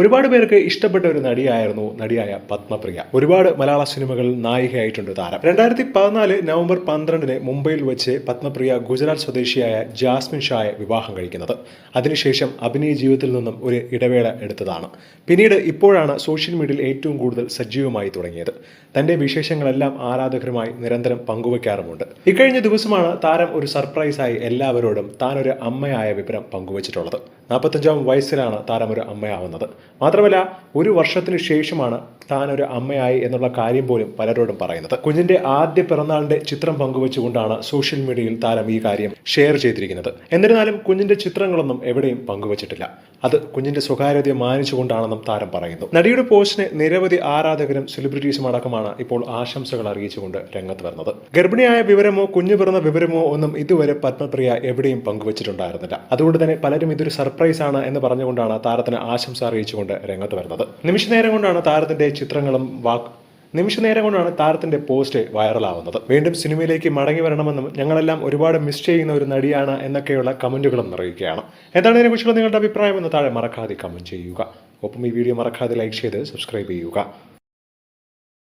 ഒരുപാട് പേർക്ക് ഇഷ്ടപ്പെട്ട ഒരു നടിയായ പത്മപ്രിയ. ഒരുപാട് മലയാള സിനിമകളിൽ നായികയായിട്ടുണ്ട് താരം. 2014 നവംബർ 12 മുംബൈയിൽ വെച്ച് പത്മപ്രിയ ഗുജറാത്ത് സ്വദേശിയായ ജാസ്മിൻ ഷായെ വിവാഹം കഴിക്കുന്നത്. അതിനുശേഷം അഭിനയ ജീവിതത്തിൽ നിന്നും ഒരു ഇടവേള എടുത്തതാണ്. പിന്നീട് ഇപ്പോഴാണ് സോഷ്യൽ മീഡിയയിൽ ഏറ്റവും കൂടുതൽ സജീവമായി തുടങ്ങിയത്. തന്റെ വിശേഷങ്ങളെല്ലാം ആരാധകരുമായി നിരന്തരം പങ്കുവയ്ക്കാറുമുണ്ട്. ഇക്കഴിഞ്ഞ ദിവസമാണ് താരം ഒരു സർപ്രൈസായി എല്ലാവരോടും താൻ ഒരു അമ്മയായ വിവരം പങ്കുവച്ചിട്ടുള്ളത്. 45-ാം വയസ്സിലാണ് താരം ഒരു അമ്മയാവുന്നത്. മാത്രമല്ല, ഒരു വർഷത്തിനു ശേഷമാണ് താൻ ഒരു അമ്മയായി എന്നുള്ള കാര്യം പോലും പലരോടും പറയുന്നത്. കുഞ്ഞിന്റെ ആദ്യ പിറന്നാളിന്റെ ചിത്രം പങ്കുവച്ചുകൊണ്ടാണ് സോഷ്യൽ മീഡിയയിൽ താരം ഈ കാര്യം ഷെയർ ചെയ്തിരിക്കുന്നത്. എന്നിരുന്നാലും കുഞ്ഞിന്റെ ചിത്രങ്ങളൊന്നും എവിടെയും പങ്കുവച്ചിട്ടില്ല. അത് കുഞ്ഞിന്റെ സ്വകാര്യതയെ മാനിച്ചുകൊണ്ടാണെന്നും താരം പറയുന്നു. നടിയുടെ പോസ്റ്റിന് നിരവധി ആരാധകരും സെലിബ്രിറ്റീസും അടക്കമാണ് ഇപ്പോൾ ആശംസകൾ അറിയിച്ചുകൊണ്ട് രംഗത്ത് വരുന്നത്. ഗർഭിണിയായ വിവരമോ കുഞ്ഞു പിറന്ന വിവരമോ ഒന്നും ഇതുവരെ പത്മപ്രിയ എവിടെയും പങ്കുവച്ചിട്ടുണ്ടായിരുന്നില്ല. അതുകൊണ്ട് തന്നെ പലരും ഇതൊരു സർപ്രൈസ് ആണ് എന്ന് പറഞ്ഞുകൊണ്ടാണ് താരത്തിന് ആശംസ അറിയിച്ചുകൊണ്ട് രംഗത്ത് വരുന്നത്. നിമിഷനേരം കൊണ്ടാണ് താരത്തിന്റെ പോസ്റ്റ് വൈറലാവുന്നത്. വീണ്ടും സിനിമയിലേക്ക് മടങ്ങി വരണമെന്നും ഞങ്ങളെല്ലാം ഒരുപാട് മിസ് ചെയ്യുന്ന ഒരു നടിയാണ് എന്നൊക്കെയുള്ള കമന്റുകളും നിറയുകയാണ്. എന്താണ് ഇതിനെക്കുറിച്ചുള്ള നിങ്ങളുടെ അഭിപ്രായം എന്ന് താഴെ മറക്കാതെ കമന്റ് ചെയ്യുക. ഒപ്പം ഈ വീഡിയോ മറക്കാതെ ലൈക്ക് ചെയ്ത് സബ്സ്ക്രൈബ് ചെയ്യുക.